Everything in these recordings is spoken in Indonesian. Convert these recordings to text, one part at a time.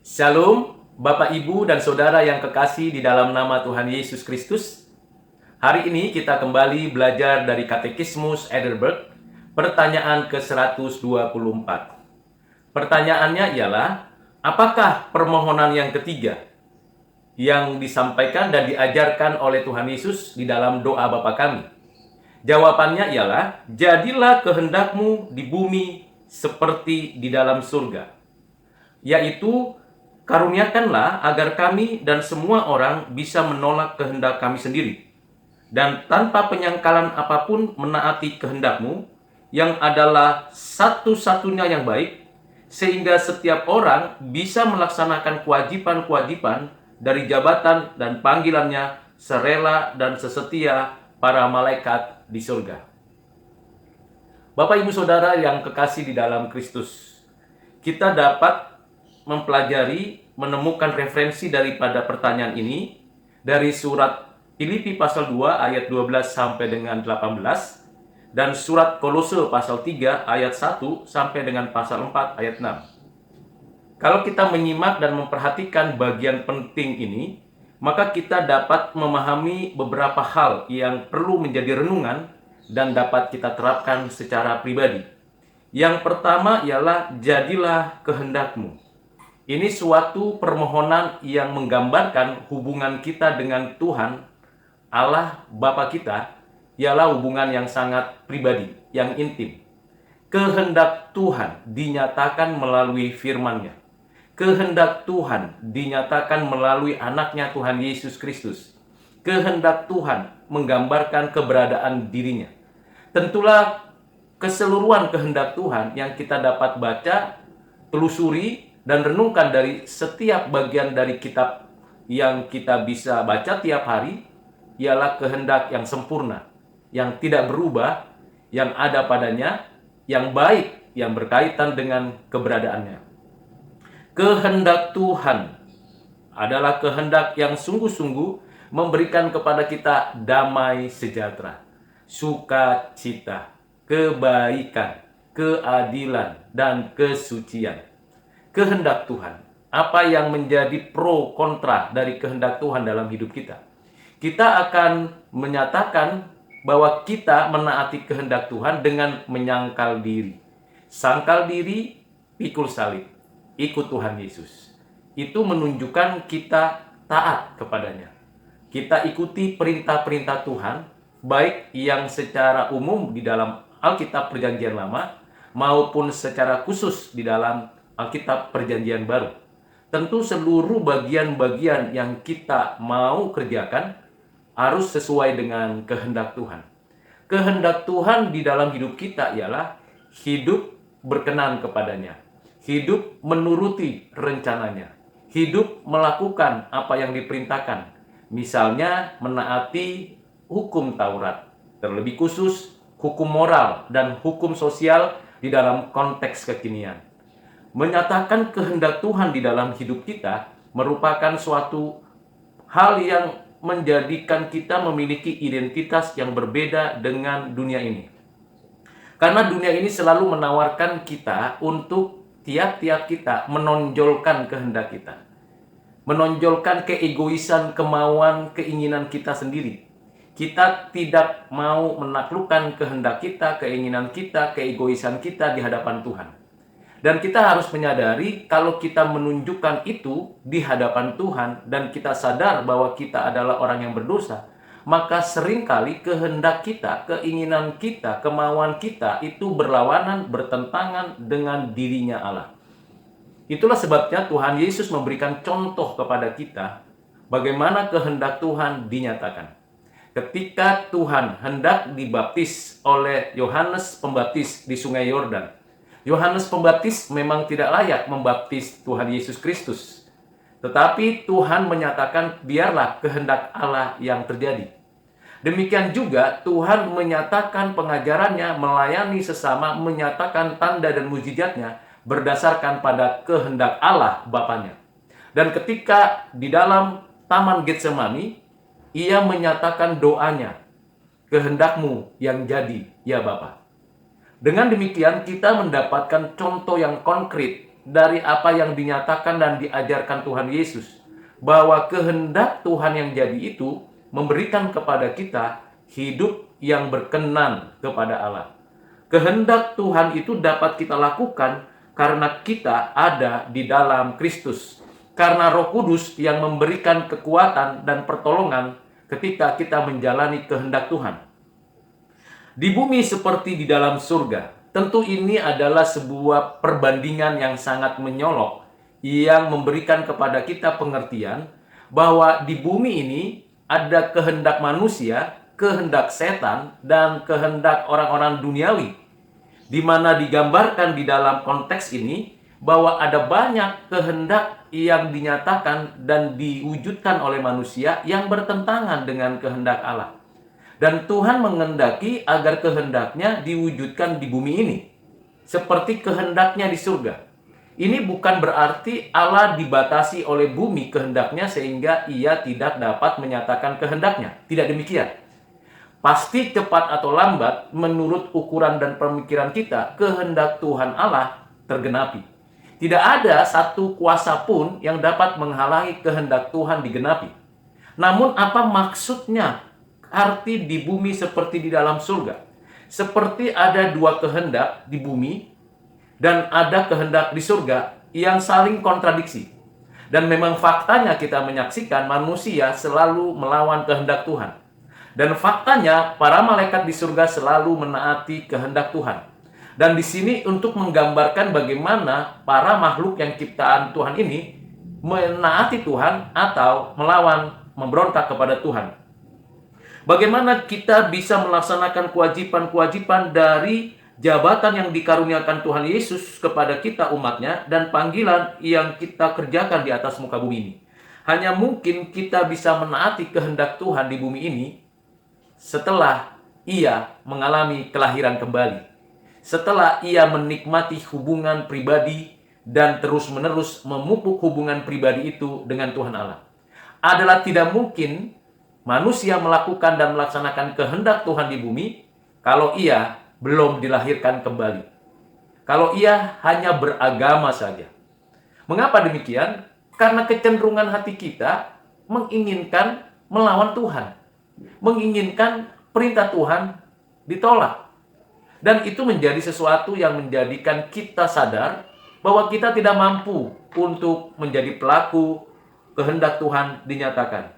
Shalom, Bapak, Ibu, dan Saudara yang kekasih di dalam nama Tuhan Yesus Kristus. Hari ini kita kembali belajar dari Katekismus Heidelberg, pertanyaan ke-124. Pertanyaannya ialah, apakah permohonan yang ketiga yang disampaikan dan diajarkan oleh Tuhan Yesus di dalam doa Bapa kami? Jawabannya ialah, jadilah kehendak-Mu di bumi seperti di dalam surga. Yaitu, karuniakanlah agar kami dan semua orang bisa menolak kehendak kami sendiri, dan tanpa penyangkalan apapun menaati kehendak-Mu, yang adalah satu-satunya yang baik, sehingga setiap orang bisa melaksanakan kewajiban-kewajiban dari jabatan dan panggilannya serela dan sesetia para malaikat di surga. Bapak, Ibu, Saudara yang kekasih di dalam Kristus, kita dapat menemukan referensi daripada pertanyaan ini dari surat Filipi pasal 2 ayat 12 sampai dengan 18 dan surat Kolose pasal 3 ayat 1 sampai dengan pasal 4 ayat 6. Kalau kita menyimak dan memperhatikan bagian penting ini, maka kita dapat memahami beberapa hal yang perlu menjadi renungan dan dapat kita terapkan secara pribadi. Yang pertama ialah jadilah kehendak-Mu. Ini suatu permohonan yang menggambarkan hubungan kita dengan Tuhan, Allah Bapa kita, ialah hubungan yang sangat pribadi, yang intim. Kehendak Tuhan dinyatakan melalui firman-Nya. Kehendak Tuhan dinyatakan melalui anaknya Tuhan Yesus Kristus. Kehendak Tuhan menggambarkan keberadaan dirinya. Tentulah keseluruhan kehendak Tuhan yang kita dapat baca, telusuri, dan renungkan dari setiap bagian dari kitab yang kita bisa baca tiap hari ialah kehendak yang sempurna, yang tidak berubah, yang ada padanya, yang baik, yang berkaitan dengan keberadaannya. Kehendak Tuhan adalah kehendak yang sungguh-sungguh memberikan kepada kita damai sejahtera, sukacita, kebaikan, keadilan, dan kesucian. Kehendak Tuhan. Apa yang menjadi pro kontra dari kehendak Tuhan dalam hidup kita? Kita akan menyatakan bahwa kita menaati kehendak Tuhan dengan menyangkal diri. Sangkal diri, pikul salib. Ikut Tuhan Yesus. Itu menunjukkan kita taat kepadanya. Kita ikuti perintah-perintah Tuhan, baik yang secara umum di dalam Alkitab Perjanjian Lama, maupun secara khusus di dalam Alkitab Perjanjian Baru. Tentu seluruh bagian-bagian yang kita mau kerjakan harus sesuai dengan kehendak Tuhan. Kehendak Tuhan di dalam hidup kita ialah hidup berkenan kepadanya, hidup menuruti rencananya, hidup melakukan apa yang diperintahkan. Misalnya menaati hukum Taurat, terlebih khusus hukum moral dan hukum sosial di dalam konteks kekinian. Menyatakan kehendak Tuhan di dalam hidup kita merupakan suatu hal yang menjadikan kita memiliki identitas yang berbeda dengan dunia ini. Karena dunia ini selalu menawarkan kita untuk tiap-tiap kita menonjolkan kehendak kita. Menonjolkan keegoisan, kemauan, keinginan kita sendiri. Kita tidak mau menaklukkan kehendak kita, keinginan kita, keegoisan kita di hadapan Tuhan. Dan kita harus menyadari kalau kita menunjukkan itu di hadapan Tuhan dan kita sadar bahwa kita adalah orang yang berdosa, maka seringkali kehendak kita, keinginan kita, kemauan kita itu berlawanan, bertentangan dengan dirinya Allah. Itulah sebabnya Tuhan Yesus memberikan contoh kepada kita bagaimana kehendak Tuhan dinyatakan. Ketika Tuhan hendak dibaptis oleh Yohanes Pembaptis di Sungai Yordan, Yohanes Pembaptis memang tidak layak membaptis Tuhan Yesus Kristus. Tetapi Tuhan menyatakan biarlah kehendak Allah yang terjadi. Demikian juga Tuhan menyatakan pengajarannya, melayani sesama, menyatakan tanda dan mujizatnya berdasarkan pada kehendak Allah Bapanya. Dan ketika di dalam Taman Getsemani, ia menyatakan doanya, kehendak-Mu yang jadi, ya Bapa. Dengan demikian kita mendapatkan contoh yang konkret dari apa yang dinyatakan dan diajarkan Tuhan Yesus, bahwa kehendak Tuhan yang jadi itu memberikan kepada kita hidup yang berkenan kepada Allah. Kehendak Tuhan itu dapat kita lakukan karena kita ada di dalam Kristus. Karena Roh Kudus yang memberikan kekuatan dan pertolongan ketika kita menjalani kehendak Tuhan. Di bumi seperti di dalam surga. Tentu ini adalah sebuah perbandingan yang sangat menyolok yang memberikan kepada kita pengertian bahwa di bumi ini ada kehendak manusia, kehendak setan, dan kehendak orang-orang duniawi, di mana digambarkan di dalam konteks ini bahwa ada banyak kehendak yang dinyatakan dan diwujudkan oleh manusia yang bertentangan dengan kehendak Allah. Dan Tuhan menghendaki agar kehendaknya diwujudkan di bumi ini, seperti kehendaknya di surga. Ini bukan berarti Allah dibatasi oleh bumi kehendaknya sehingga ia tidak dapat menyatakan kehendaknya. Tidak demikian. Pasti cepat atau lambat, menurut ukuran dan pemikiran kita, kehendak Tuhan Allah tergenapi. Tidak ada satu kuasa pun yang dapat menghalangi kehendak Tuhan digenapi. Namun apa maksudnya arti di bumi seperti di dalam surga? Seperti ada dua kehendak di bumi dan ada kehendak di surga yang saling kontradiksi. Dan memang faktanya kita menyaksikan manusia selalu melawan kehendak Tuhan. Dan faktanya para malaikat di surga selalu menaati kehendak Tuhan. Dan di sini untuk menggambarkan bagaimana para makhluk yang ciptaan Tuhan ini menaati Tuhan atau melawan, memberontak kepada Tuhan. Bagaimana kita bisa melaksanakan kewajiban-kewajiban dari jabatan yang dikaruniakan Tuhan Yesus kepada kita umatnya dan panggilan yang kita kerjakan di atas muka bumi ini. Hanya mungkin kita bisa menaati kehendak Tuhan di bumi ini setelah ia mengalami kelahiran kembali. Setelah ia menikmati hubungan pribadi dan terus-menerus memupuk hubungan pribadi itu dengan Tuhan Allah. Adalah tidak mungkin manusia melakukan dan melaksanakan kehendak Tuhan di bumi kalau ia belum dilahirkan kembali. Kalau ia hanya beragama saja. Mengapa demikian? Karena kecenderungan hati kita menginginkan melawan Tuhan. Menginginkan perintah Tuhan ditolak. Dan itu menjadi sesuatu yang menjadikan kita sadar bahwa kita tidak mampu untuk menjadi pelaku kehendak Tuhan dinyatakan.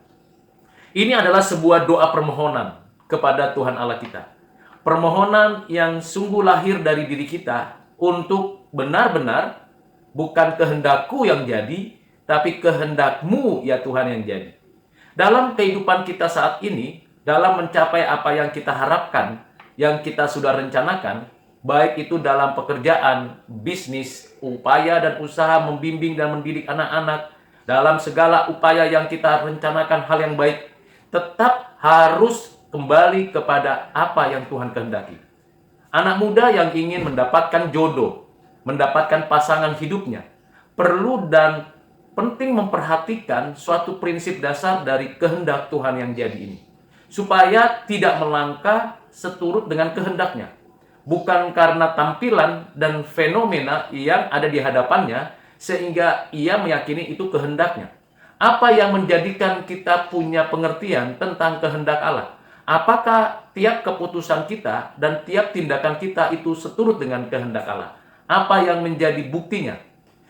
Ini adalah sebuah doa permohonan kepada Tuhan Allah kita. Permohonan yang sungguh lahir dari diri kita untuk benar-benar bukan kehendakku yang jadi, tapi kehendakmu ya Tuhan yang jadi. Dalam kehidupan kita saat ini, dalam mencapai apa yang kita harapkan, yang kita sudah rencanakan, baik itu dalam pekerjaan, bisnis, upaya dan usaha membimbing dan mendidik anak-anak, dalam segala upaya yang kita rencanakan hal yang baik, tetap harus kembali kepada apa yang Tuhan kehendaki. Anak muda yang ingin mendapatkan jodoh, mendapatkan pasangan hidupnya, perlu dan penting memperhatikan suatu prinsip dasar dari kehendak Tuhan yang jadi ini. Supaya tidak melangkah seturut dengan kehendaknya. Bukan karena tampilan dan fenomena yang ada di hadapannya, sehingga ia meyakini itu kehendaknya. Apa yang menjadikan kita punya pengertian tentang kehendak Allah? Apakah tiap keputusan kita dan tiap tindakan kita itu seturut dengan kehendak Allah? Apa yang menjadi buktinya?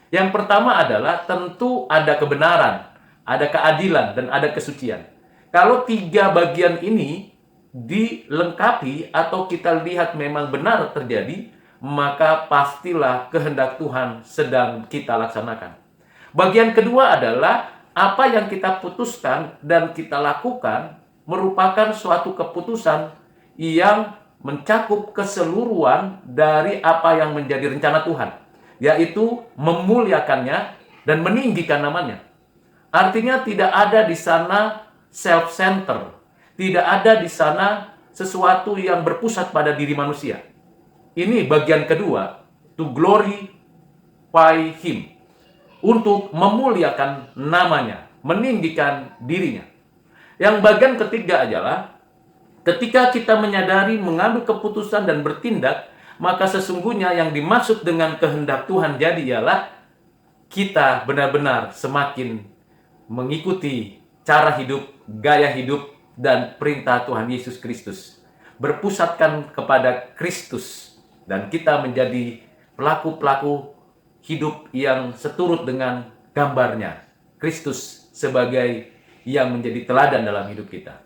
Yang pertama adalah tentu ada kebenaran, ada keadilan, dan ada kesucian. Kalau tiga bagian ini dilengkapi atau kita lihat memang benar terjadi, maka pastilah kehendak Tuhan sedang kita laksanakan. Bagian kedua adalah apa yang kita putuskan dan kita lakukan merupakan suatu keputusan yang mencakup keseluruhan dari apa yang menjadi rencana Tuhan, yaitu memuliakannya dan meninggikan namanya. Artinya tidak ada di sana self-center, tidak ada di sana sesuatu yang berpusat pada diri manusia. Ini bagian kedua, to glorify Him. Untuk memuliakan namanya, meninggikan dirinya. Yang bagian ketiga adalah ketika kita menyadari, mengambil keputusan dan bertindak, maka sesungguhnya yang dimaksud dengan kehendak Tuhan jadi ialah kita benar-benar semakin mengikuti cara hidup, gaya hidup, dan perintah Tuhan Yesus Kristus. Berpusatkan kepada Kristus, dan kita menjadi pelaku-pelaku hidup yang seturut dengan gambarnya. Kristus sebagai yang menjadi teladan dalam hidup kita.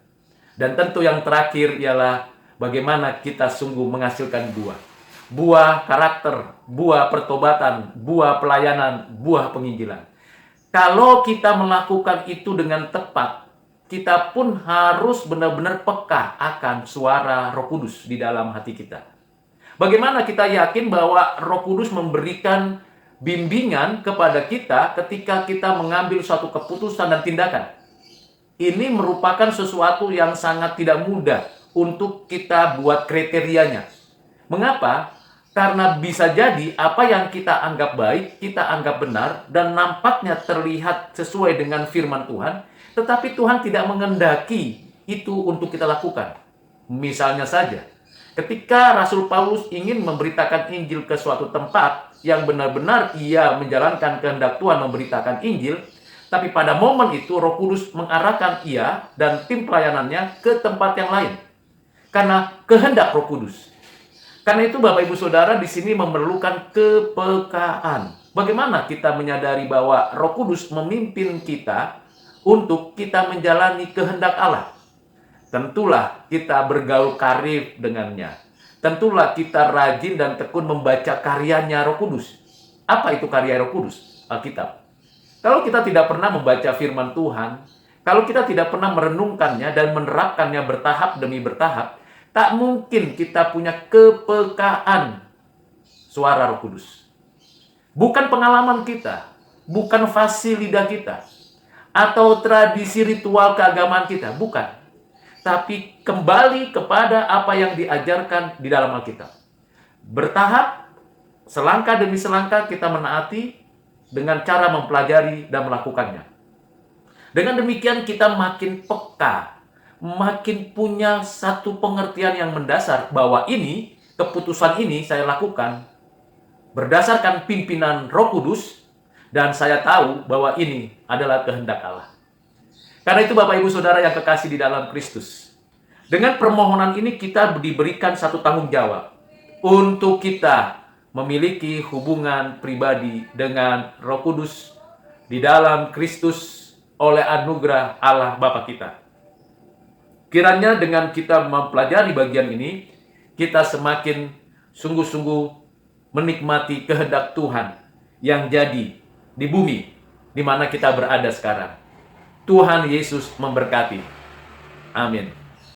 Dan tentu yang terakhir ialah bagaimana kita sungguh menghasilkan buah. Buah karakter, buah pertobatan, buah pelayanan, buah penginjilan. Kalau kita melakukan itu dengan tepat, kita pun harus benar-benar peka akan suara Roh Kudus di dalam hati kita. Bagaimana kita yakin bahwa Roh Kudus memberikan bimbingan kepada kita ketika kita mengambil suatu keputusan dan tindakan? Ini merupakan sesuatu yang sangat tidak mudah untuk kita buat kriterianya. Mengapa? Karena bisa jadi apa yang kita anggap baik, kita anggap benar, dan nampaknya terlihat sesuai dengan firman Tuhan, tetapi Tuhan tidak mengendaki itu untuk kita lakukan. Misalnya saja, ketika Rasul Paulus ingin memberitakan Injil ke suatu tempat yang benar-benar ia menjalankan kehendak Tuhan memberitakan Injil, tapi pada momen itu Roh Kudus mengarahkan ia dan tim pelayanannya ke tempat yang lain. Karena kehendak Roh Kudus. Karena itu Bapak Ibu Saudara di sini memerlukan kepekaan. Bagaimana kita menyadari bahwa Roh Kudus memimpin kita untuk kita menjalani kehendak Allah? Tentulah kita bergaul karib dengannya. Tentulah kita rajin dan tekun membaca karyanya Roh Kudus. Apa itu karya Roh Kudus? Alkitab. Kalau kita tidak pernah membaca firman Tuhan, kalau kita tidak pernah merenungkannya dan menerapkannya bertahap demi bertahap, tak mungkin kita punya kepekaan suara Roh Kudus. Bukan pengalaman kita, bukan fasih lidah kita, atau tradisi ritual keagamaan kita, bukan. Tapi kembali kepada apa yang diajarkan di dalam Alkitab. Bertahap, selangkah demi selangkah kita menaati dengan cara mempelajari dan melakukannya. Dengan demikian kita makin peka, makin punya satu pengertian yang mendasar bahwa ini, keputusan ini saya lakukan berdasarkan pimpinan Roh Kudus dan saya tahu bahwa ini adalah kehendak Allah. Karena itu Bapak Ibu Saudara yang kekasih di dalam Kristus, dengan permohonan ini kita diberikan satu tanggung jawab untuk kita memiliki hubungan pribadi dengan Roh Kudus di dalam Kristus oleh anugerah Allah Bapa kita. Kiranya dengan kita mempelajari bagian ini, kita semakin sungguh-sungguh menikmati kehendak Tuhan yang jadi di bumi di mana kita berada sekarang. Tuhan Yesus memberkati. Amin.